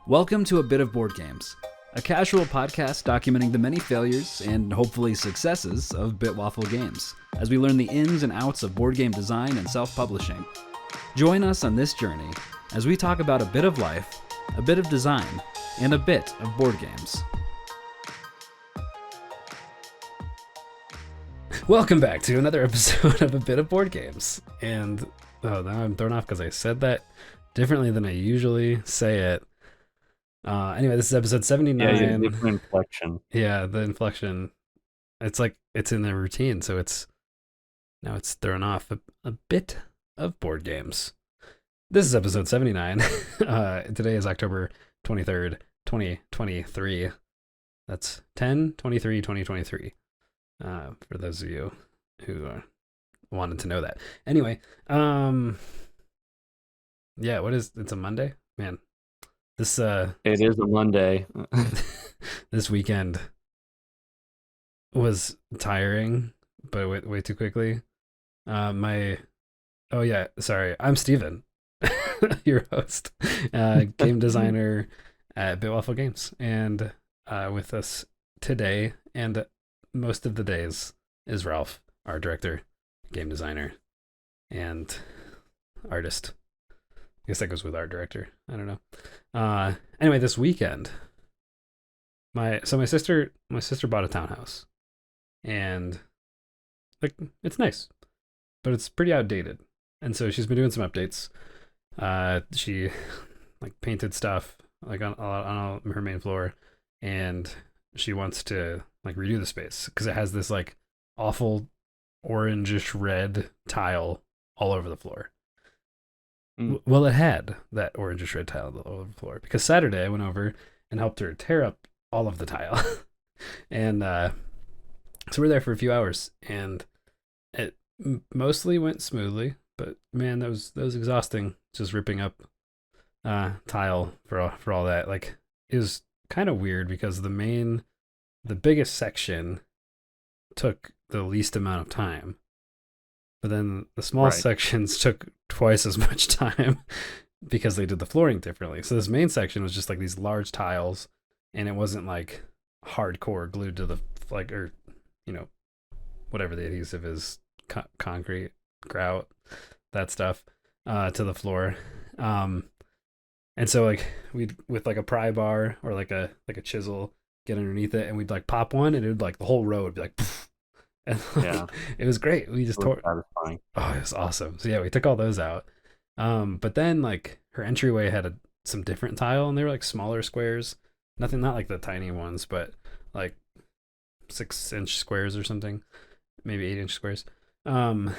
Welcome to A Bit of Board Games, a casual podcast documenting the many failures and hopefully successes of Waffle Games, as we learn the ins and outs of board game design and self-publishing. Join us on this journey as we talk about a bit of life, a bit of design, and a bit of board games. Welcome back to another episode of A Bit of Board Games. And now I'm thrown off because I said that differently than I usually say it. Anyway, this is episode 79. Yeah, different inflection. Yeah, the inflection. It's like it's in the routine, so now it's thrown off a bit of board games. This is episode 79. Today is October 23rd, 2023. That's 10/23/2023. For those of you who wanted to know that. Anyway, yeah, it's a Monday? Man. It is a Monday. This weekend was tiring, but way too quickly. I'm Steven, your host, game designer at Waffle Games, and with us today and most of the days is Ralph, our director, game designer, and artist. I guess that goes with art director. I don't know. Anyway, this weekend, my sister bought a townhouse, and like it's nice, but it's pretty outdated. And so she's been doing some updates. She like painted stuff like on her main floor, and she wants to like redo the space because it has this like awful orangish red tile all over the floor. Well, it had that orangish red tile all over the floor because Saturday I went over and helped her tear up all of the tile. And so we're there for a few hours, and it mostly went smoothly, but man, that was exhausting, just ripping up tile for all that. Like, it was kind of weird because the biggest section took the least amount of time, but then the small sections took twice as much time because they did the flooring differently. So this main section was just like these large tiles, and it wasn't like hardcore glued to the whatever the adhesive is, concrete, grout, that stuff, to the floor. And so like we'd with like a pry bar or like a chisel get underneath it, and we'd like pop one, and it would like the whole row would be like poof. And yeah, it was great. We just tore. Satisfying. Oh, it was awesome. So yeah, we took all those out. But then like her entryway had some different tile, and they were like smaller squares. Not like the tiny ones, but like 6-inch squares or something, maybe 8-inch squares. And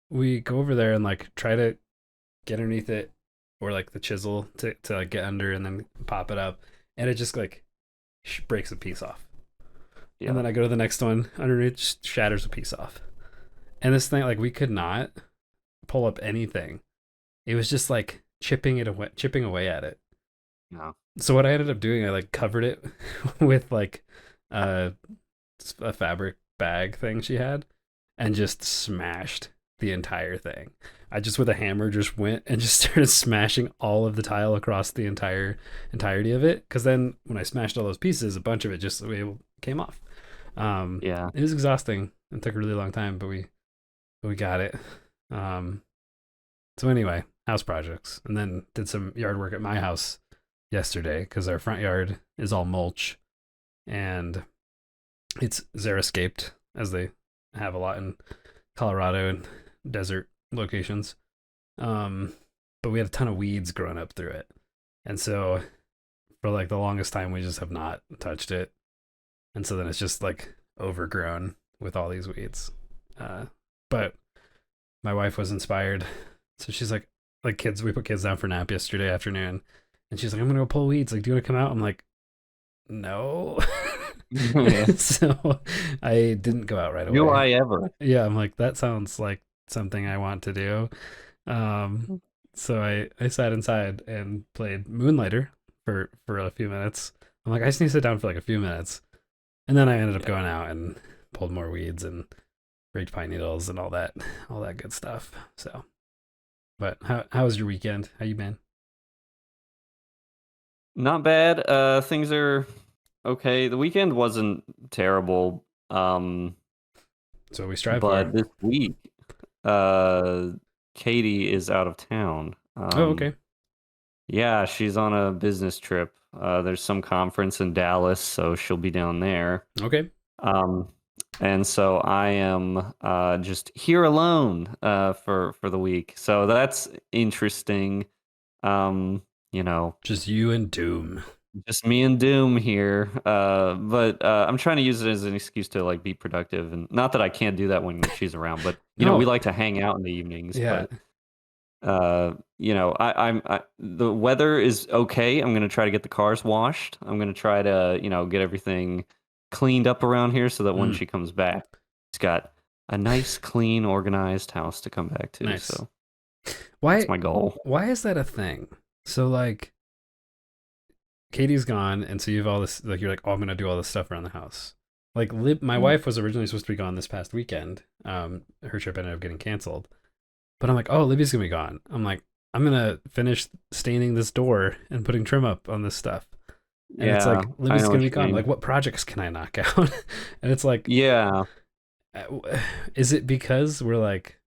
we go over there and like try to get underneath it, or like the chisel to like get under and then pop it up, and it just like breaks a piece off. Yeah. And then I go to the next one, underneath, shatters a piece off. And this thing, like, we could not pull up anything. It was just like chipping away at it. No. So what I ended up doing, I like covered it with like a fabric bag thing she had, and just smashed the entire thing. I just with a hammer just went and just started smashing all of the tile across the entirety of it. Because then when I smashed all those pieces, a bunch of it just came off. Yeah, it was exhausting. It took a really long time, but we got it. So anyway, house projects, and then did some yard work at my house yesterday because our front yard is all mulch, and it's xeriscaped, as they have a lot in Colorado and desert locations. But we had a ton of weeds growing up through it, and so for like the longest time we just have not touched it. And so then it's just like overgrown with all these weeds. But my wife was inspired. So she's like kids, we put kids down for nap yesterday afternoon. And she's like, I'm going to go pull weeds. Like, do you want to come out? I'm like, no. So I didn't go out right away. Do I ever? Yeah, I'm like, that sounds like something I want to do. So I sat inside and played Moonlighter for a few minutes. I'm like, I just need to sit down for like a few minutes. And then I ended up going out and pulled more weeds and raked pine needles and all that good stuff. So, but how was your weekend? How you been? Not bad. Things are okay. The weekend wasn't terrible. So we strive for. But this week, uh, Katie is out of town. Oh, okay. Yeah, she's on a business trip. There's some conference in Dallas, so she'll be down there. Okay. Um, and so I am just here alone for the week. So that's interesting. Um, you know, Just you and Doom. just me and Doom here. But I'm trying to use it as an excuse to like be productive, and not that I can't do that when she's around, but we No. like to hang out in the evenings. Yeah. But the weather is okay. I'm gonna try to get the cars washed. I'm gonna try to get everything cleaned up around here so that when Mm, she comes back, she's got a nice, clean, organized house to come back to. nice. So that's Why? my goal. Why is that a thing? So like, Katie's gone, and so you've all this. Like, you're like, oh, I'm gonna do all this stuff around the house. Like, my wife was originally supposed to be gone this past weekend. Her trip ended up getting canceled. But I'm like, oh, Libby's gonna be gone. I'm like, I'm gonna finish staining this door and putting trim up on this stuff. And it's Yeah, like, I Libby's know gonna what be you gone. mean. Like, what projects can I knock out? And it's like, Yeah. is it because we're like,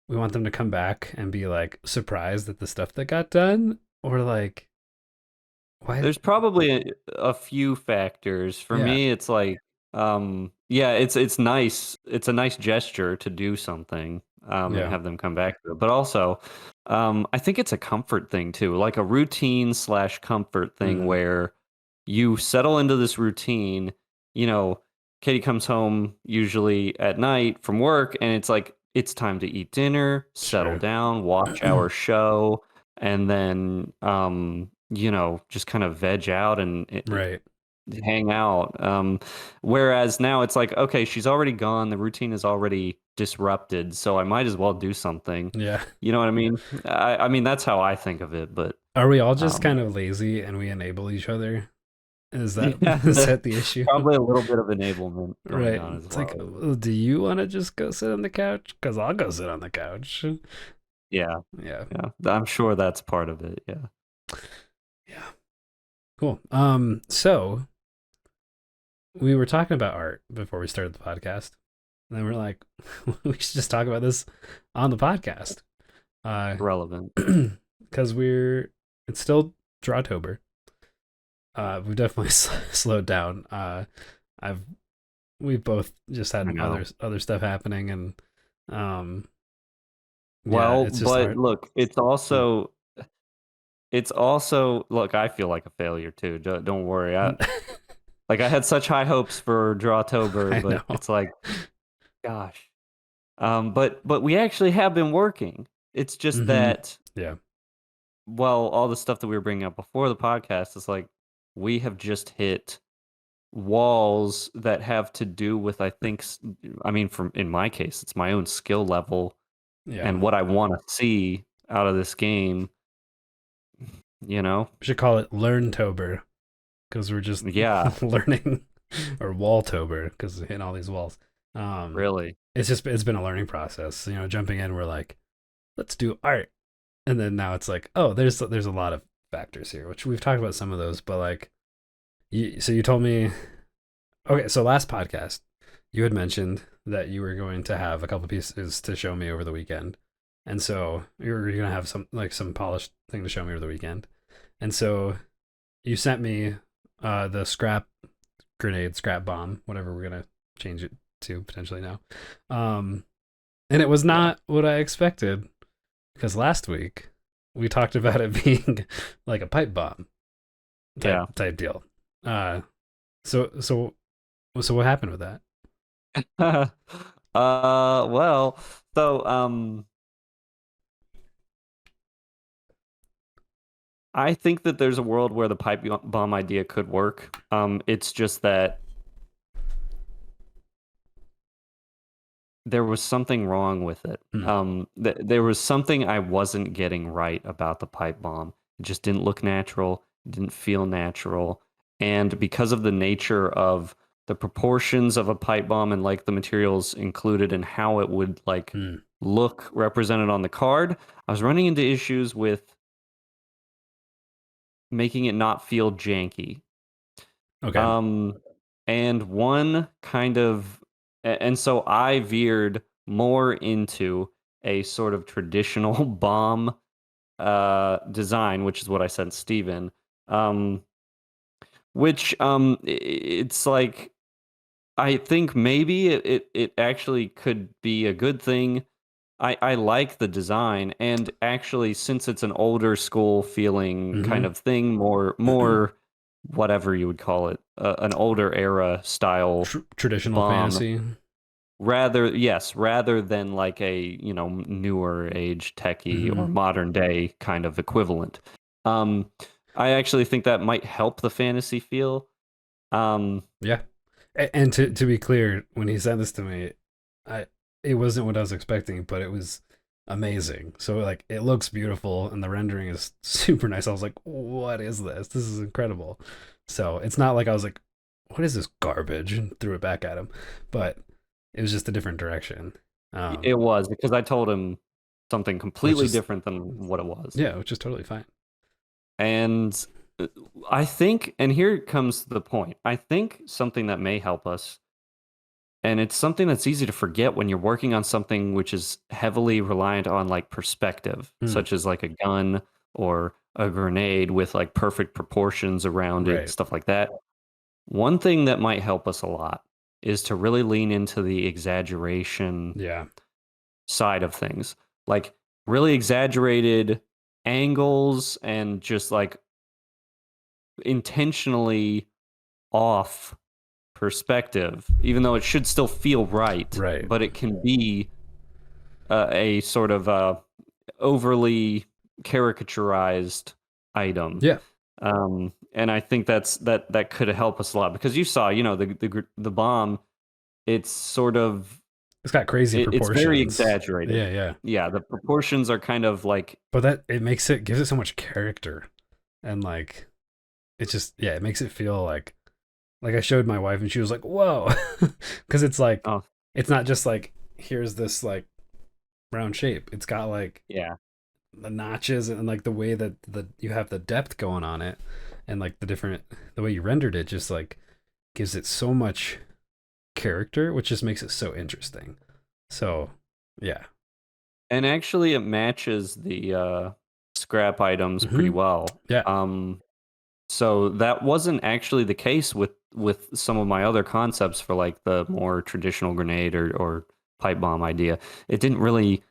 we want them to come back and be like surprised at the stuff that got done, or like, why? There's probably a few factors. For Yeah, me, it's like, yeah, it's nice. It's a nice gesture to do something, and yeah, have them come back to it. But also, I think it's a comfort thing too, like a routine slash comfort thing mm, where you settle into this routine. You know, Katie comes home usually at night from work, and it's like it's time to eat dinner, settle sure, down, watch our show, and then just kind of veg out and right, hang out. Whereas now it's like, okay, she's already gone, the routine is already disrupted, so I might as well do something. yeah. You know what I mean? I mean that's how I think of it, but Are we all just um kind of lazy and we enable each other? Is that yeah, is that the issue? probably a little bit of enablement going Right. on as It's like, well. do you want to just go sit on the couch? Because I'll go sit on the couch. Yeah, Yeah. yeah. I'm sure that's part of it. Yeah. Yeah. Cool. So we were talking about art before we started the podcast. And then we're like, we should just talk about this on the podcast. Relevant. Because it's still Drawtober. We've definitely slowed down. I've we both just I had know. other stuff happening, and um, yeah, Well, it's just but hard. look, it's also look, I feel like a failure too. Don't worry. Like I had such high hopes for Drawtober, I but know. it's like, gosh. But we actually have been working. It's just Hmm. that, Yeah. well, all the stuff that we were bringing up before the podcast is like we have just hit walls that have to do with, I think, I mean, from in my case, it's my own skill level Yeah. and what I want to see out of this game. You know? We should call it Learntober because we're just Yeah, learning, or Walltober because we're hitting all these walls. Um, really. it's been a learning process. Jumping in, we're like, let's do art, and then now it's like, oh, there's a lot of factors here, which we've talked about some of those, but like, you told me, okay, so last podcast you had mentioned that you were going to have a couple pieces to show me over the weekend, and so you're gonna have some polished thing to show me over the weekend, and so you sent me the scrap bomb, whatever we're gonna change it to potentially now. Um, and it was Yeah. not what I expected because last week we talked about it being like a pipe bomb Yeah. type deal. Uh, so what happened with that? Well, so I think that there's a world where the pipe bomb idea could work. It's just that there was something wrong with it. Hmm. There was something I wasn't getting right about the pipe bomb. It just didn't look natural, didn't feel natural, and because of the nature of the proportions of a pipe bomb and like the materials included and how it would like Hmm. look represented on the card, I was running into issues with making it not feel janky. Okay. Um, and one kind of, and so I veered more into a sort of traditional bomb design, which is what I sent Steven. Um, which it's like I think maybe it actually could be a good thing. I like the design, and actually, since it's an older school feeling kind Mm-hmm. of thing, more whatever you would call it, an older era style Traditional bomb, fantasy. rather than like a newer age techie Mm-hmm. or modern day kind of equivalent. Um, I actually think that might help the fantasy feel. Um, Yeah. And to be clear, when he sent this to me, I it wasn't what I was expecting, but it was amazing. So like it looks beautiful and the rendering is super nice. I was like, what is this? This is incredible. So it's not like I was like, what is this garbage? And threw it back at him. But it was just a different direction. it was because I told him something Which completely is different than what it was. yeah, which is totally fine. And I think, and here comes the point. I think something that may help us, and it's something that's easy to forget when you're working on something which is heavily reliant on like perspective, Hmm. such as like a gun or a grenade with like perfect proportions around it, Right. stuff like that. One thing that might help us a lot is to really lean into the exaggeration Yeah. side of things. Like really exaggerated angles and just like intentionally off perspective, even though it should still feel right, Right. but it can be a sort of overly caricaturized item. Yeah. And I think that could help us a lot because you saw, the bomb. It's sort of It's got crazy it's very proportions. exaggerated. Yeah, yeah. Yeah, the proportions are kind of like But that it makes it gives it so much character. And like it just yeah, it makes it feel like I showed my wife and she was like, "Whoa." Cuz it's like oh it's not just like here's this like round shape. It's got like yeah. the notches and like the way that the you have the depth going on it and like the way you rendered it just like gives it so much character, which just makes it so interesting. So, yeah. And actually, it matches the scrap items pretty Mhm. well. Yeah. So that wasn't actually the case with some of my other concepts for like the more traditional grenade or pipe bomb idea. It didn't really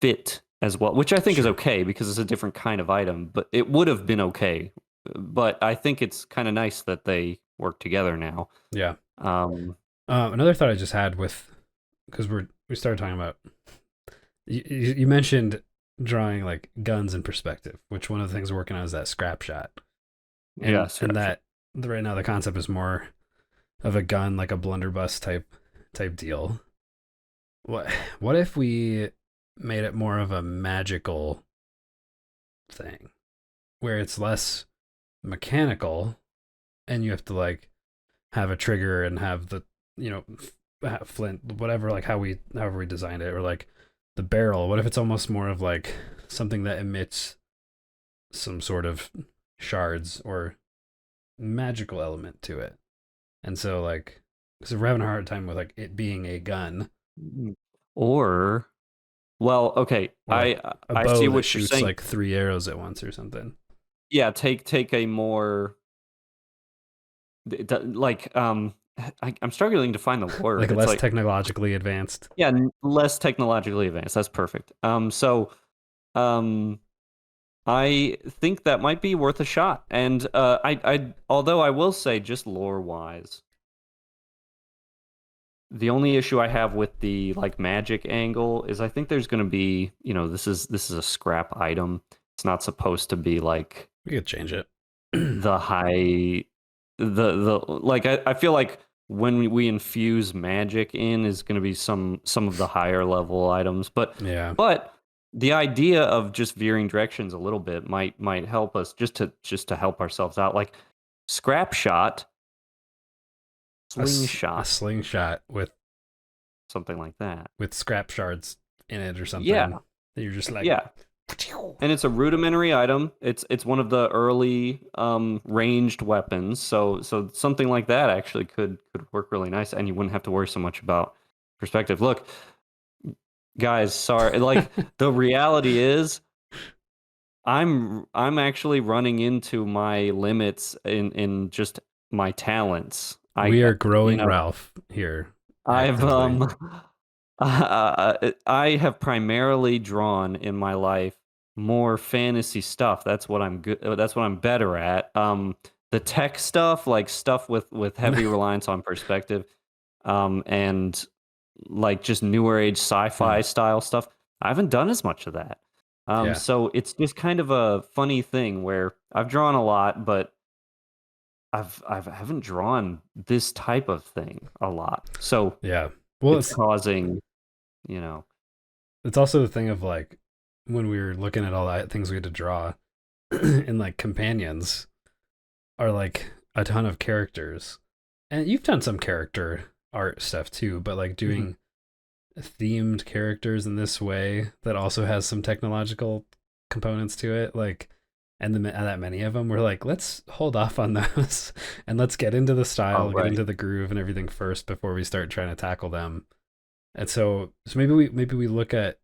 fit as well, which I think is Sure. okay because it's a different kind of item. But it would have been okay. But I think it's kind of nice that they work together now. Yeah. Um, Another thought I just had with because we started talking about you mentioned drawing like guns in perspective, which one of the things we're working on is that scrap shot, yeah, and scrap shot. that right now the concept is more of a gun like a blunderbuss type deal. What what if we made it more of a magical thing where it's less mechanical and you have to like have a trigger and have the you know flint whatever like however we designed it or like the barrel. What if it's almost more of like something that emits some sort of shards or magical element to it? And so like because we're having a hard time with like it being a gun Mm. Or well, okay, or like a I see bow that what you're shoots saying. like three arrows at once or something. Yeah, take a more like I'm struggling to find the Like word. It's less like technologically advanced. yeah, less technologically advanced. That's perfect. So I think that might be worth a shot. And I although I will say just lore wise, the only issue I have with the like magic angle is I think there's going to be, this is a scrap item. It's not supposed to be like We could change it. the high the like I feel like when we infuse magic in is going to be some of the higher level items, Yeah. but the idea of just veering directions a little bit might help us just to help ourselves out, like scrap shot, A slingshot, slingshot something like that. with scrap shards in it or Yeah, something that you're just like yeah. And it's a rudimentary item. It's one of the early ranged weapons. So something like that actually could work really nice, and you wouldn't have to worry so much about perspective. Look, guys, sorry. Like the reality is, I'm actually running into my limits in just my talents. We are You growing know, Ralph here I've actively. I have primarily drawn in my life more fantasy stuff. That's what I'm good. That's what I'm better at. The tech stuff, like stuff with heavy reliance on perspective, and like just newer age Hmm, sci-fi style stuff. I haven't done as much of that. yeah, So it's just kind of a funny thing where I've drawn a lot, but I haven't drawn this type of thing a lot. So yeah. Well, it's causing, you know, it's also the thing of like when we were looking at all the things we had to draw, and like companions are like a ton of characters, and you've done some character art stuff too, but like Mhm. doing themed characters in this way that also has some technological components to it, like, and that many of them, we're like, let's hold off on those and let's get into the Oh, style, get right. into the groove and everything first before we start trying to tackle them. And so maybe we look at,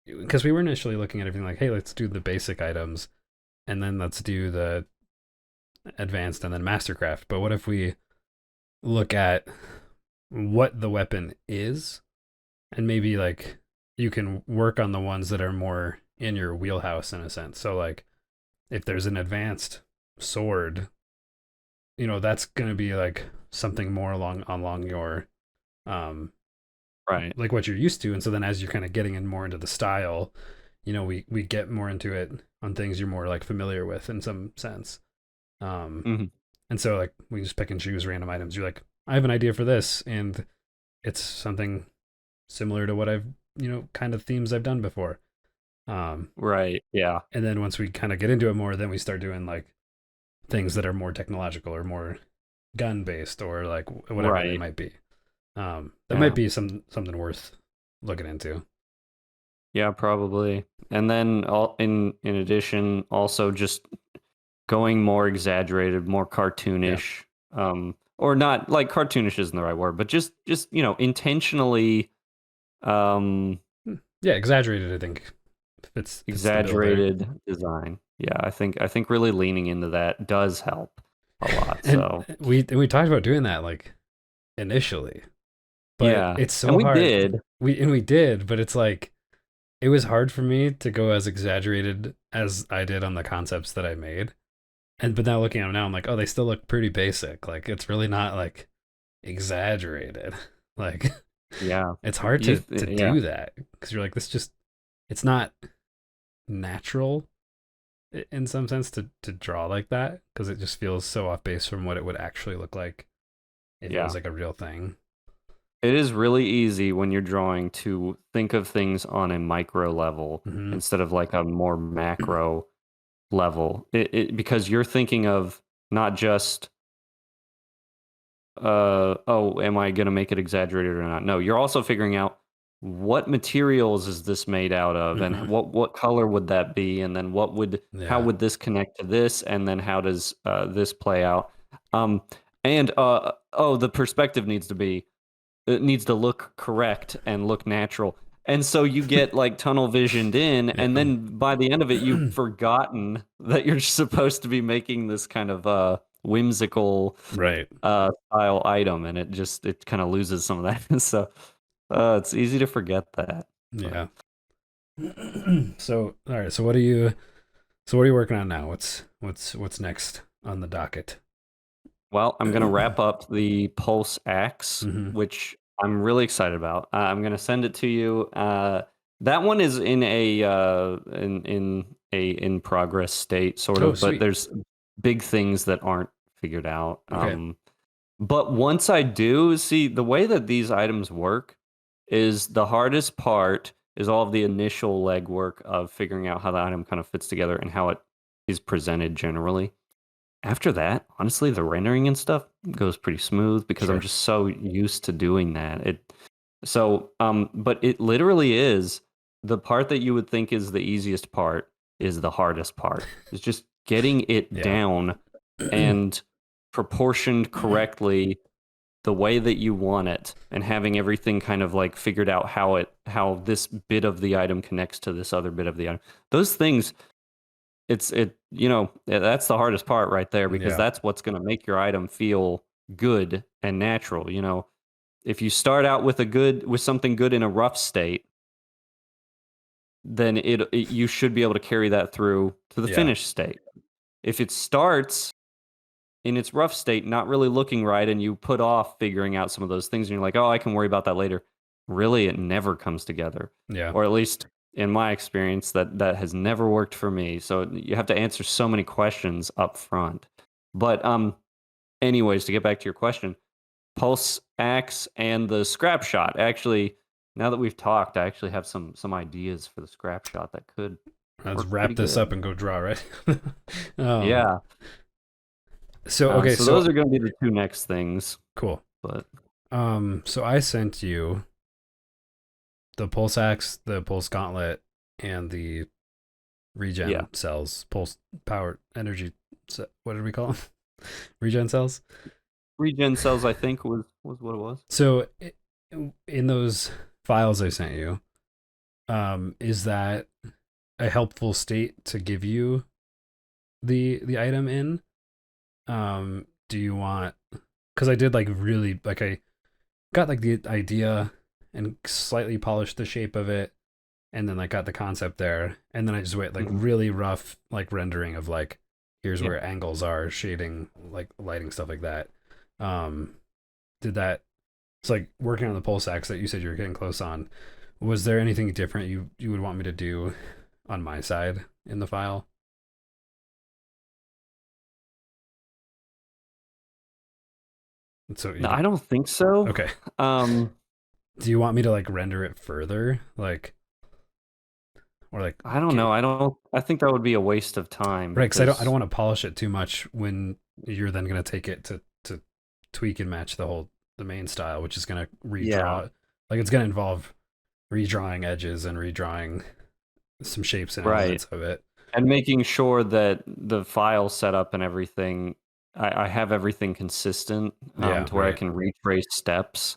because we were initially looking at everything like, hey, let's do the basic items and then let's do the advanced and then mastercraft. But what if we look at what the weapon is, and maybe like you can work on the ones that are more in your wheelhouse in a sense. So like if there's an advanced sword, that's going to be like something more along your um Right. like what you're used to. And so then as you're kind of getting in more into the style, we get more into it on things you're more like familiar with in some sense. Um Mhm. and so like we just pick and choose random items. You're like, I have an idea for this, and it's something similar to what I've, kind of themes I've done before. Um, Right. Yeah. and then once we kind of get into it more, then we start doing like things that are more technological or more gun based or like whatever they Right. might be. That might Yeah. be something worth looking into. Yeah, probably. And then in addition, also just going more exaggerated, more Yeah. cartoonish, or not like cartoonish isn't the right word, but just intentionally um Yeah, exaggerated, I think fits the bill there. exaggerated design. Yeah, I think really leaning into that does help a lot. And So we talked about doing that like initially, but yeah, it's and so we hard. did. We did, but it's like it was hard for me to go as exaggerated as I did on the concepts that I made. And but now looking at them now, I'm like, oh, they still look pretty basic. Like it's really not like exaggerated. Like Yeah, it's hard to yeah. do that because you're like, this just it's not natural in some sense to draw like that because it just feels so off base from what it would actually look like if it was Yeah. like a real thing. It is really easy when you're drawing to think of things on a micro level Hmm. instead of like a more macro level. Because you're thinking of not just oh, am I going to make it exaggerated or not? No, you're also figuring out what materials is this made out of and Hmm. what color would that be and then how Yeah. would this connect to this and then how does this play out? Um and oh, the perspective needs to be it needs to look correct and look natural. And so you get like tunnel visioned in, and Yeah. then by the end of it, you've forgotten that you're supposed to be making this kind of whimsical Right. style item, and it kind of loses some of that. So it's easy to forget that. But Yeah. So all right. So what are you working on now? What's next on the docket? well, I'm gonna wrap up the Pulse Axe, Hmm. which I'm really excited about. I'm gonna send it to you. That one is in a in progress state, sort Oh, of, but sweet. there's big things that aren't figured out. Okay. But once I do, see the way that these items work is the hardest part is all of the initial legwork of figuring out how the item kind of fits together and how it is presented generally. After that, honestly, the rendering and stuff goes pretty smooth because I'm Sure. just so used to doing that. But it literally is. the part that you would think is the easiest part is the hardest part. It's just getting it Yeah. down and proportioned correctly the way that you want it, and having everything kind of like figured out how this bit of the item connects to this other bit of the item. Those things, that's the hardest part right there, because Yeah. that's what's going to make your item feel good and natural. If you start out with something good in a rough state, then you should be able to carry that through to the Yeah. finished state. If it starts in its rough state, not really looking right, and you put off figuring out some of those things, and you're like, oh, I can worry about that later. Really, it never comes together. Yeah. Or at least in my experience, that has never worked for me. So you have to answer so many questions up front. But anyways, to get back to your question, pulse axe and the scrap shot. Actually, now that we've talked, I actually have some ideas for the scrap shot that could Let's work pretty wrap this good. up and go draw, right? um, Yeah. so okay, So those are going to be the two next things. cool. But So I sent you the pulse axe, the pulse gauntlet, and the regen cells, pulse power energy. What did we call them? Regen cells. regen cells, I think, was what it was. So in those files I sent you, is that a helpful state to give you the item in? Do you want? Because I did like really like I got like the idea and slightly polished the shape of it, and then like got the concept there, and then I just went like really rough like rendering of like here's where angles are, shading, like lighting, stuff like that. Did that? It's like working on the pulse axe that you said you were getting close on. Was there anything different you would want me to do on my side in the file? So No, I don't think so. Okay. Um, Do you want me to like render it further, like, or like? I don't know. I think that would be a waste of time, Right, because because I don't want to polish it too much when you're then gonna take it to tweak and match the main style, which is gonna redraw. Like it's gonna involve redrawing edges and redrawing some shapes and elements of it. And making sure that the file setup and everything, I have everything consistent, Yeah, to where I right. can retrace steps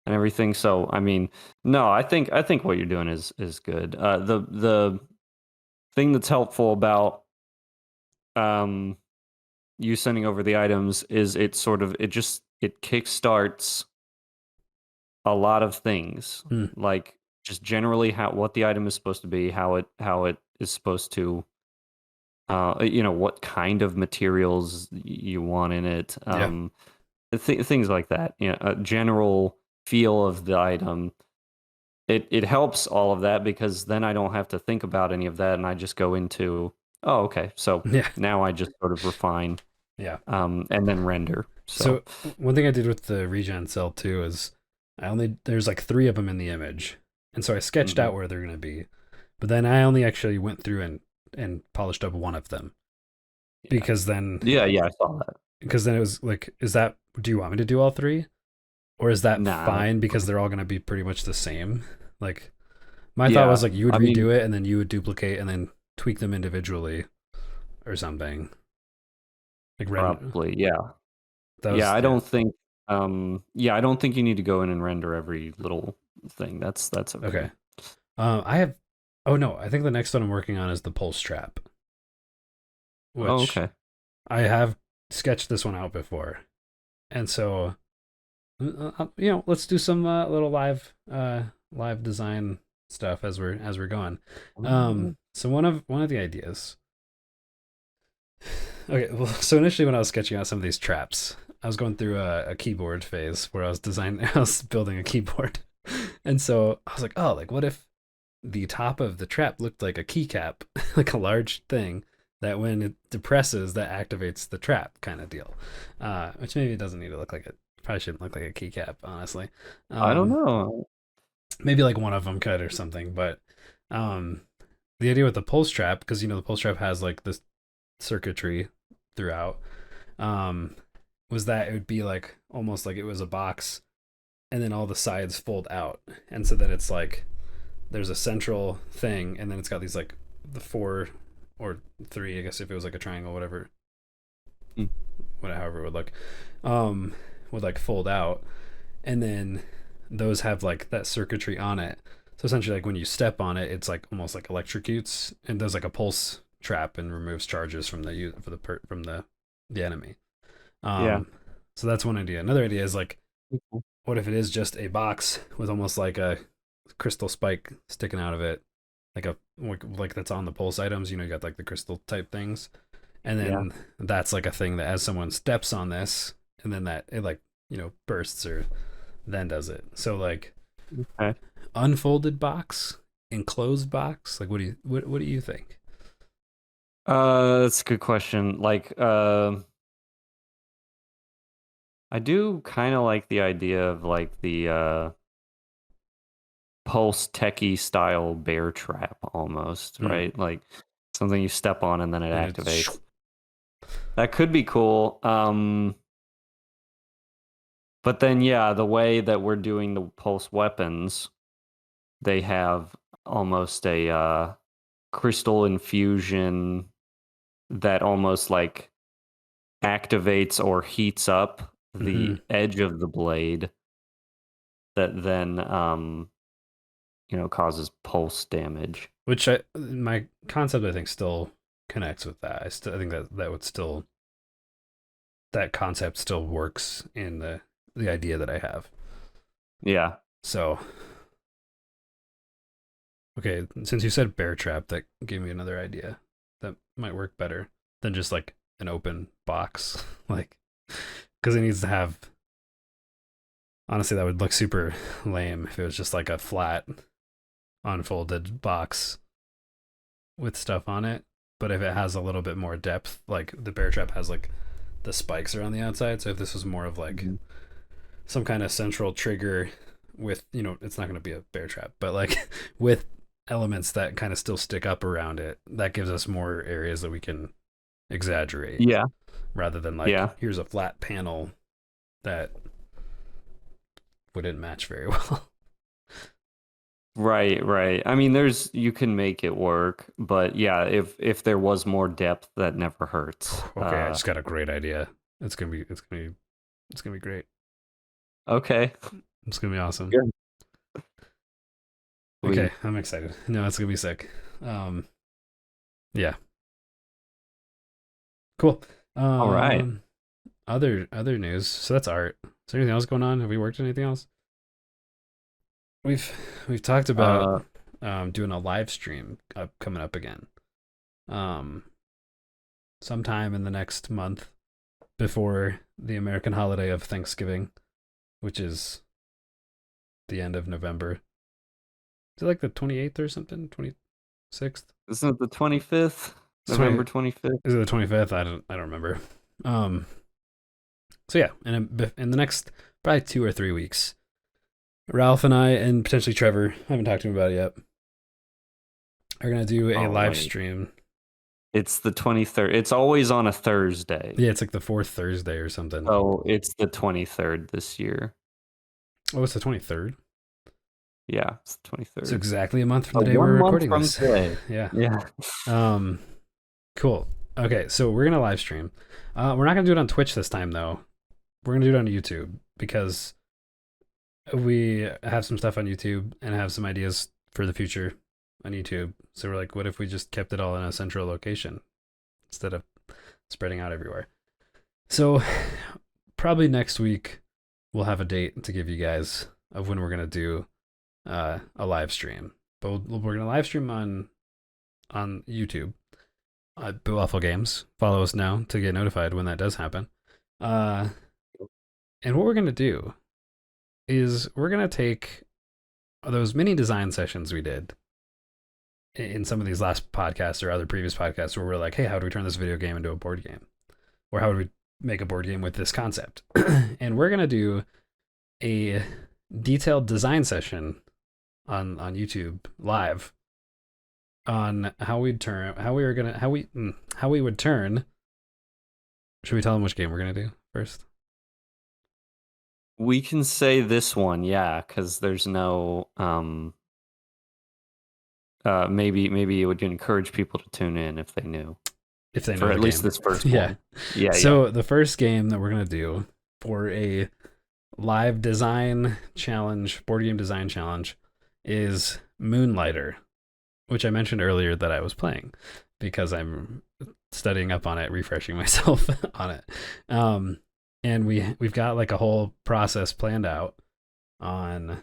and everything. So I mean, no, I think what you're doing is good. The thing that's helpful about um you sending over the items is it kickstarts a lot of things, Hmm. like just generally what the item is supposed to be, how it is supposed to, what kind of materials you want in it, Yeah. things like that. A general feel of the item. It helps all of that, because then I don't have to think about any of that, and I just go into, oh, okay, so Yeah. now I just sort of refine, Yeah. and then render. So So one thing I did with the regen cell too is there's like 3 of them in the image, and so I sketched out where they're gonna be, but then I only actually went through and polished up one of them, because then yeah, I saw that. it was like, do you want me to do all 3, or is that Nah, fine that's because fine. they're all gonna be pretty much the same? Like my thought was Yeah, like you would I mean, redo it and then you would duplicate and then tweak them individually or something. Like render. probably, yeah. That Yeah, was I yeah. don't think I don't think you need to go in and render every little thing. That's okay. Okay. I have. Oh no, I think the next one I'm working on is the pulse trap, Oh, which okay. I have sketched this one out before, and so let's do some little live design stuff as we're going. So one of the ideas. Okay, well, so initially when I was sketching out some of these traps, I was going through a keyboard phase where I was building a keyboard, and so I was like, oh, like what if the top of the trap looked like a keycap, like a large thing that when it depresses, that activates the trap kind of deal. Which maybe it doesn't need to look like it. Probably shouldn't look like a keycap, honestly. I don't Um, know. maybe like one of them could or something. But um, the idea with the pulse trap, because the pulse trap has like this circuitry throughout, um, was that it would be like almost like it was a box, and then all the sides fold out, and so that it's like there's a central thing, and then it's got these like the four or three, I guess if it was like a triangle, whatever, Mm. however it would look, um, would like fold out, and then those have like that circuitry on it. So essentially, like when you step on it, it's like almost like electrocutes and does like a pulse trap and removes charges from from the enemy. Yeah. Um, so that's one idea. Another idea is like, what if it is just a box with almost like a crystal spike sticking out of it, like that's on the pulse items. You know, you got like the crystal type things, and Yeah. then that's like a thing that as someone steps on this, and then that it like bursts or then does it. So like Okay. unfolded box, enclosed box. Like what do you think? That's a good question. Like, I do kind of like the idea of like the pulse techie style bear trap almost, Hmm. right? Like something you step on and then it And it's activates. That could be cool. But then yeah, the way that we're doing the pulse weapons, they have almost a crystal infusion that almost like activates or heats up mm-hmm. the edge of the blade that then causes pulse damage. Which my concept I think still connects with that. I think that would still that concept still works in the idea that I have. Yeah. So okay, since you said bear trap, that gave me another idea that might work better than just like an open box, like because it needs to have. Honestly, that would look super lame if it was just like a flat, unfolded box with stuff on it. But if it has a little bit more depth, like the bear trap has like the spikes are on the outside. So if this was more of like Mhm. some kind of central trigger with, it's not going to be a bear trap, but like with elements that kind of still stick up around it, that gives us more areas that we can exaggerate Yeah. rather than like, Yeah. here's a flat panel that wouldn't match very well. Right, right. I mean, you can make it work, but yeah, if there was more depth, that never hurts. Okay, I just got a great idea. It's gonna be great. Okay. It's gonna be awesome. Good. Okay, Sweet. I'm excited. No, it's gonna be sick. Yeah, cool. All right. Um, other news. So that's art. Is there anything else going on? Have we worked on anything else? We've we've talked about Uh, doing a live stream coming up again. Um, sometime in the next month before the American holiday of Thanksgiving, which is the end of November. Is it like the 28th or something? 26th? isn't it the 25th? It's 20, November 25th? is it the 25th? I don't remember. Um, so yeah, in the next probably 2 or 3 weeks, Ralph and I and potentially Trevor, I haven't talked to him about it yet, are gonna do a Oh, live wait. stream. It's the 23rd. It's always on a Thursday. Yeah, it's like the fourth Thursday or something. So it's the 23rd this year. Oh, it's the 23rd. Yeah, it's the It's 23rd. exactly a month from the day we're 1 month recording from this. today. Yeah. Yeah. Um, cool. Okay, so we're gonna live stream. We're not gonna do it on Twitch this time though. We're gonna do it on YouTube because we have some stuff on YouTube and have some ideas for the future on YouTube. So we're like, what if we just kept it all in a central location instead of spreading out everywhere? So probably next week we'll have a date to give you guys of when we're gonna do a live stream. But we're gonna live stream on YouTube. Waffle Games. Follow us now to get notified when that does happen. Uh, and what we're gonna do is we're gonna take those mini design sessions we did in some of these last podcasts or other previous podcasts where we're like, hey, how do we turn this video game into a board game? Or how do we make a board game with this concept? And we're gonna do a detailed design session on YouTube live on how we'd turn how we were gonna how we would turn. Should we tell them which game we're gonna do first? We can say this one, yeah, because there's no maybe it would encourage people to tune in if they knew if they know for the at least game. this first Yeah. one. Yeah, yeah. So the first game that we're gonna do for a live design challenge, board game design challenge, is Moonlighter, which I mentioned earlier that I was playing because I'm studying up on it, refreshing myself on it. Um, and we've got like a whole process planned out on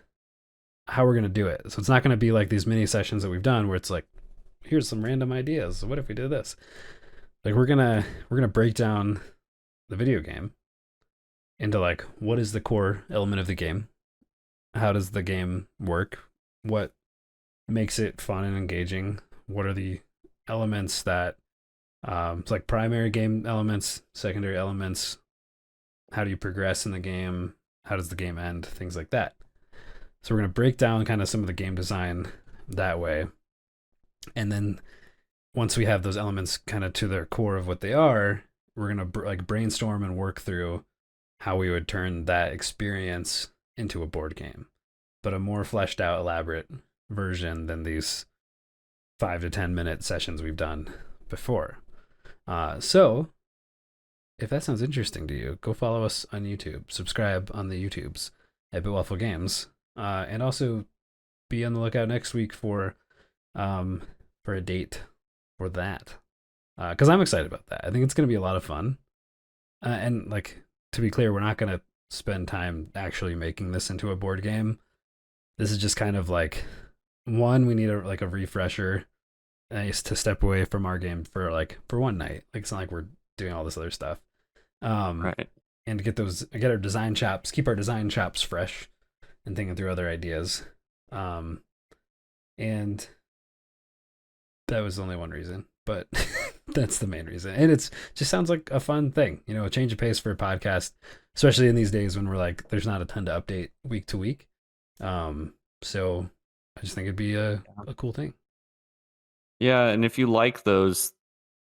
how we're gonna do it. So it's not gonna be like these mini sessions that we've done where it's like, here's some random ideas. What if we did this? Like we're gonna break down the video game into like what is the core element of the game? How does the game work? What makes it fun and engaging? What are the elements that it's like primary game elements, secondary elements? How do you progress in the game? How does the game end? Things like that. So we're gonna break down kind of some of the game design that way, and then once we have those elements kind of to their core of what they are, we're gonna like brainstorm and work through how we would turn that experience into a board game, but a more fleshed out, elaborate version than these 5 to 10 minute sessions we've done before. So if that sounds interesting to you, go follow us on YouTube, subscribe on the YouTubes at Waffle Games, and also be on the lookout next week for a date for that. Because I'm excited about that. I think it's going to be a lot of fun. And like to be clear, we're not going to spend time actually making this into a board game. This is just kind of like one, we need a refresher, nice to step away from our game for one night. Like it's not like we're doing all this other stuff. Right. And get our design chops, keep our design chops fresh, and thinking through other ideas. And that was only one reason, but that's the main reason. And it's just sounds like a fun thing, a change of pace for a podcast, especially in these days when we're like, there's not a ton to update week to week. So I just think it'd be a cool thing. Yeah, and if you like those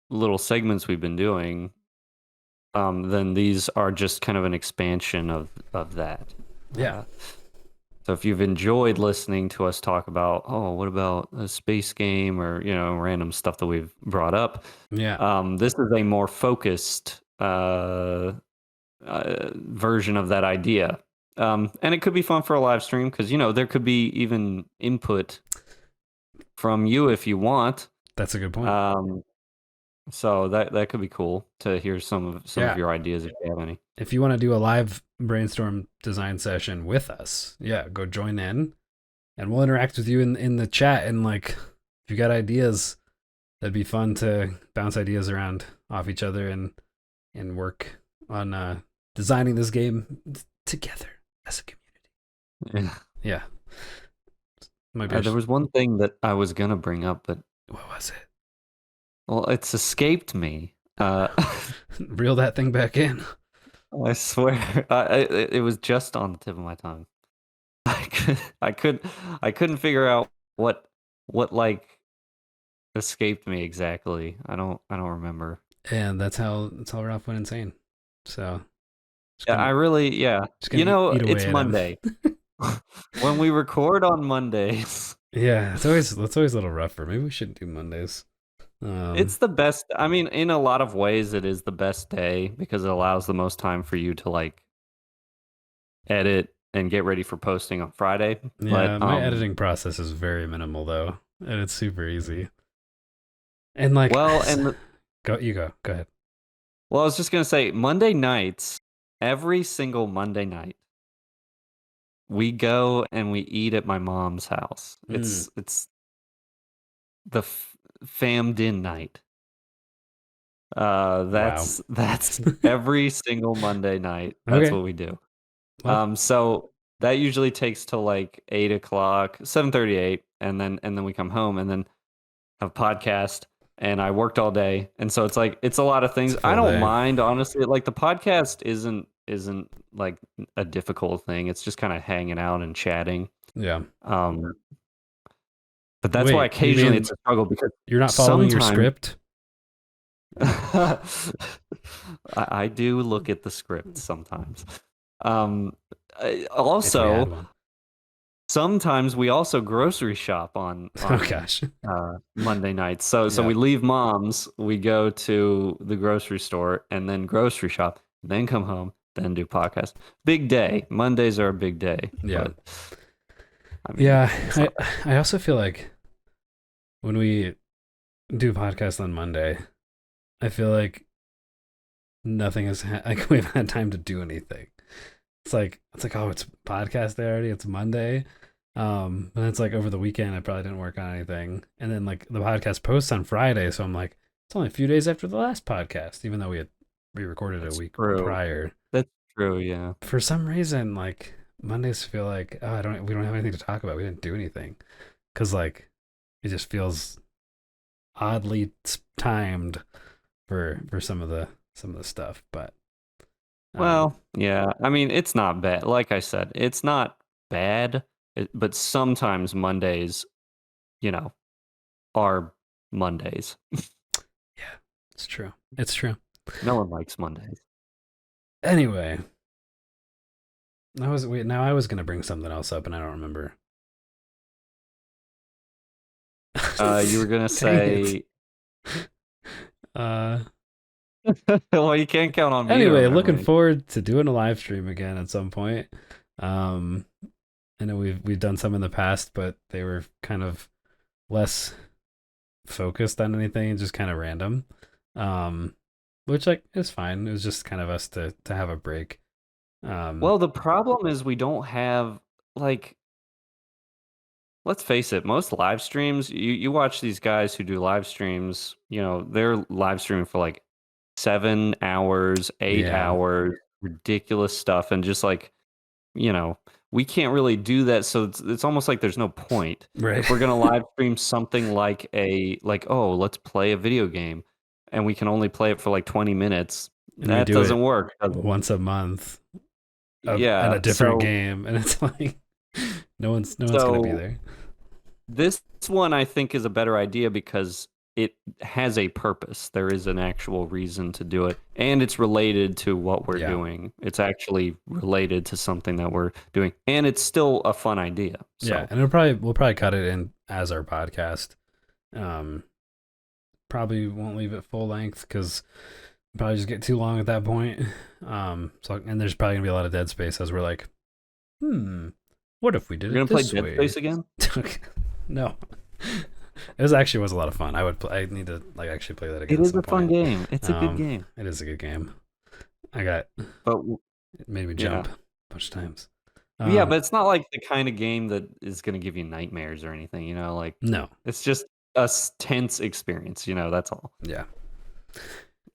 little segments we've been doing, then these are just kind of an expansion of that. Yeah. So if you've enjoyed listening to us talk about, oh, what about a space game or random stuff that we've brought up, Yeah. this is a more focused version of that idea. And it could be fun for a live stream because there could be even input from you if you want. That's a good point. So that could be cool to hear some of your ideas if you have any. If you want to do a live brainstorm design session with us, yeah, go join in and we'll interact with you in the chat. And like, if you got ideas, that'd be fun to bounce ideas around off each other and work on designing this game together as a community. Yeah. Yeah. There was one thing that I was gonna bring up, but what was it? Well, it's escaped me. Reel that thing back in. I swear, it was just on the tip of my tongue. I couldn't figure out what like escaped me exactly. I don't remember. And that's how Ralph went insane. So yeah. It's Monday. When we record on Mondays. Yeah, it's always a little rougher. Maybe we shouldn't do Mondays. It's the best. I mean, in a lot of ways, it is the best day because it allows the most time for you to like edit and get ready for posting on Friday. Yeah, but, my editing process is very minimal though, and it's super easy. And like, well, and go ahead. Well, I was just gonna say, Monday nights, every single Monday night, we go and we eat at my mom's house. It's the fammed in night. That's every single Monday night. That's what we do. Well, so that usually takes till like 8:00, 7:38, and then we come home and then have a podcast. And I worked all day, and so it's a lot of things. I don't mind, honestly. Like the podcast isn't like a difficult thing. It's just kind of hanging out and chatting. Yeah. But that's why occasionally it's a struggle because you're not following your script. I do look at the script sometimes. Also, sometimes we also grocery shop Oh on gosh. Monday nights. So Yeah. we leave mom's, we go to the grocery store, and then grocery shop, then come home, then do podcast. Big day. Mondays are a big day, Yeah. but I mean, Yeah. it's I not. I also feel like when we do podcast on Monday, I feel like nothing has like we've had time to do anything. It's like oh, it's podcast day already. It's Monday. And it's like over the weekend I probably didn't work on anything. And then like the podcast posts on Friday, so I'm like, it's only a few days after the last podcast, even though we recorded a That's week true. prior. That's true. Yeah. For some reason, like Mondays feel like oh, I don't we don't have anything to talk about. We didn't do anything. Cause like it just feels oddly timed for some of the stuff. But um Well, yeah. I mean, it's not bad. Like I said, it's not bad, but sometimes Mondays, you know, are Mondays. yeah, it's true. It's true. No one likes Mondays. Anyway, I was gonna bring something else up and I don't remember. You were gonna Dang it. say, Uh well, you can't count on me to anyway, remember looking anything. forward to doing a live stream again at some point. Um I know we've done some in the past, but they were kind of less focused on anything and just kind of random. Um which like is fine. It was just kind of us to have a break. Um Well, the problem is we don't have like, let's face it, most live streams, you watch these guys who do live streams, they're live streaming for like 7 hours, eight yeah, hours, ridiculous stuff, and just like, you know, we can't really do that. So it's almost like there's no point. right. If we're gonna live stream something like, oh, let's play a video game, and we can only play it for like 20 minutes, And we that do it doesn't work, does it? once a month and a Yeah. different game, and it's like no one's gonna be So there. this one I think is a better idea because it has a purpose. There is an actual reason to do it, and it's related to what we're Yeah, doing. It's actually related to something that we're doing, and it's still a fun idea. yeah, So, and we'll probably cut it in as our podcast. Um, Probably won't leave it full length because probably just get too long at that point. So and there's probably gonna be a lot of dead space as we're like, what if we did we're it gonna play this Dead way? Space again. No, it was a lot of fun. I need to like actually play that again It at is some a fun point. game. It's a good game. It is a good game. I got But it made me yeah, jump a bunch of times. yeah, Um, but it's not like the kind of game that is gonna give you nightmares or anything. Like no, it's just a tense experience. That's all. yeah.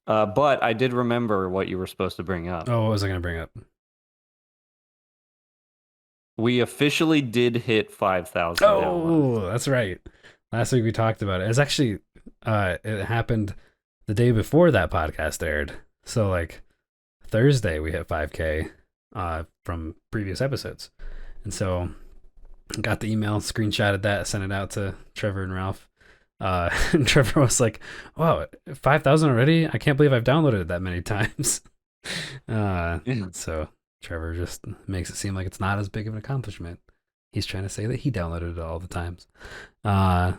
But I did remember what you were supposed to bring up. Oh, what was I gonna bring up? We officially did hit 5,000 downloads. Oh, that's right. Last week we talked about it. It's actually it happened the day before that podcast aired. So like Thursday we hit 5K from previous episodes. And so got the email, screenshotted that, sent it out to Trevor and Ralph. And Trevor was like, "Wow, 5,000 already? I can't believe I've downloaded it that many times." Yeah. So Trevor just makes it seem like it's not as big of an accomplishment. He's trying to say that he downloaded it all the times. Uh,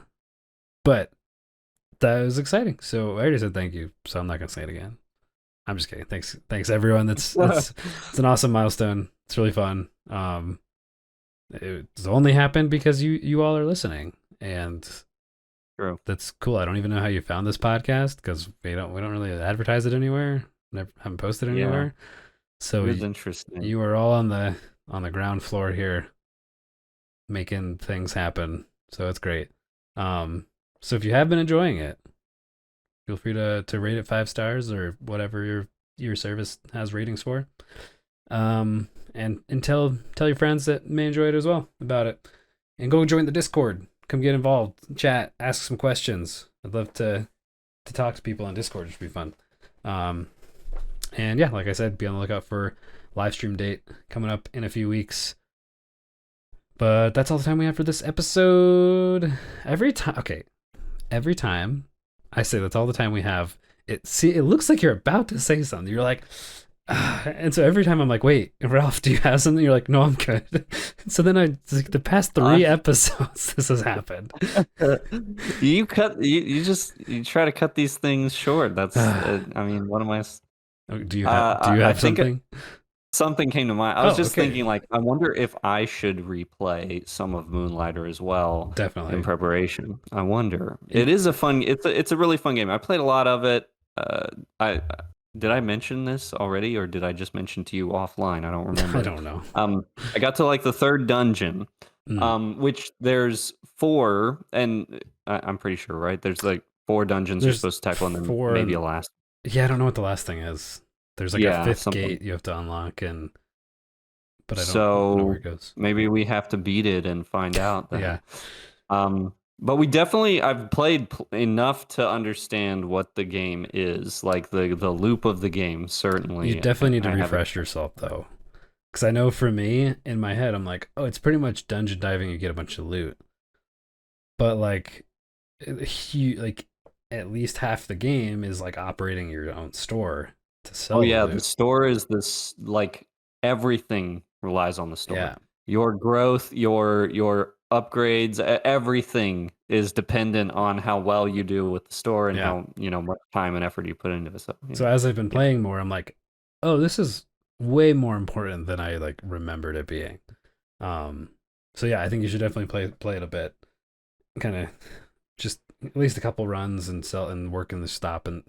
but that was exciting. So I already said thank you, so I'm not gonna say it again. I'm just kidding. Thanks everyone. That's it's an awesome milestone. It's really fun. It's only happened because you all are listening, and True. that's cool. I don't even know how you found this podcast because we don't really advertise it anywhere. Never haven't posted Yeah, anywhere. So it is interesting. you are all on the ground floor here, making things happen. So it's great. So if you have been enjoying it, feel free to rate it 5 stars or whatever your service has ratings for. And tell your friends that may enjoy it as well about it. And go join the Discord. Come get involved, chat, ask some questions. I'd love to talk to people on Discord. It should be fun. And yeah, like I said, be on the lookout for live stream date coming up in a few weeks. But that's all the time we have for this episode. Every time I say that's all the time we have, it looks like you're about to say something. You're like, And so every time I'm like, wait, Ralph, do you have something? You're like, no, I'm good. So then it's like the past Uh, 3 episodes, this has happened. you try to cut these things short. That's I mean, what am I? Do you I have think something? something came to mind. I was Oh, just okay. thinking, like, I wonder if I should replay some of Moonlighter as well in Definitely. preparation. I wonder. You, It's a really fun game. I played a lot of it. I did I mention this already, or did I just mention to you offline? I don't I remember. don't know. I got to like the third dungeon, Mm. which there's four, and I'm pretty sure, right? There's like four dungeons you're There's supposed to tackle, and then maybe four. a last. Yeah, I don't know what the last thing is. There's like a Yeah, fifth something. gate you have to unlock, and but I don't know where So it goes. maybe we have to beat it and find out then. Yeah, But I've played enough to understand what the game is, like the loop of the game. you Certainly, definitely need to I haven't. refresh yourself though, because I know for me in my head, I'm like, oh, it's pretty much dungeon diving. You get a bunch of loot, but like, like at least half the game is like operating your own store to Oh sell the yeah, the loot. store is this like everything relies on the store. Yeah, Your growth, your upgrades, everything is dependent on how well you do with the store and yeah. how, much time and effort you put into it. So, So as I've been yeah. playing more, I'm like, oh, this is way more important than I like remembered it being. Um, so yeah, I think you should definitely play it a bit, kind of just at least a couple runs and sell and work in the stop and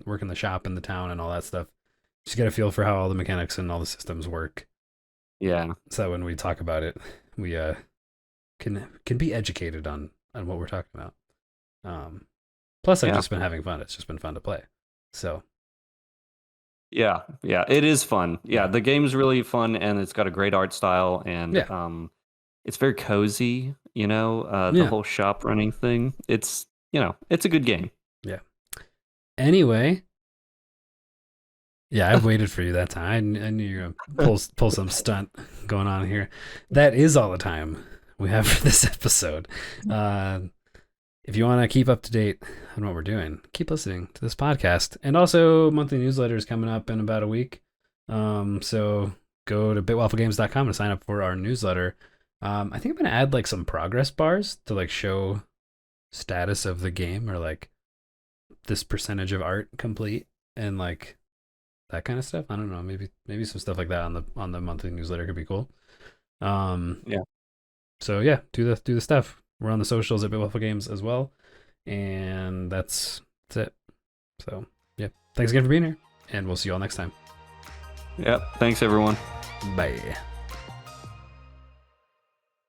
work in the shop in the town and all that stuff. Just get a feel for how all the mechanics and all the systems work. Yeah. So when we talk about it, we can be educated on what we're talking about. Um, Plus, I've Yeah. just been having fun. It's just been fun to play. So Yeah, yeah, it is fun. Yeah, yeah, the game's really fun and it's got a great art style and yeah, it's very cozy, the yeah, whole shop running thing. It's a good game. yeah. Anyway, yeah, I've waited for you that time. I knew you were gonna pull some stunt going on here. That is all the time we have for this episode. Uh, if you want to keep up to date on what we're doing, keep listening to this podcast. And also, monthly newsletter is coming up in about a week. So go to bitwafflegames.com to sign up for our newsletter. I think I'm gonna add like some progress bars to like show status of the game or like this percentage of art complete and like that kind of stuff. I don't know. Maybe some stuff like that on the monthly newsletter could be cool. Um, Yeah. so yeah, do the stuff. We're on the socials at Waffle Games as well, and that's it. So yeah, thanks again for being here, and we'll see you all next time. Yep. Thanks everyone. Bye.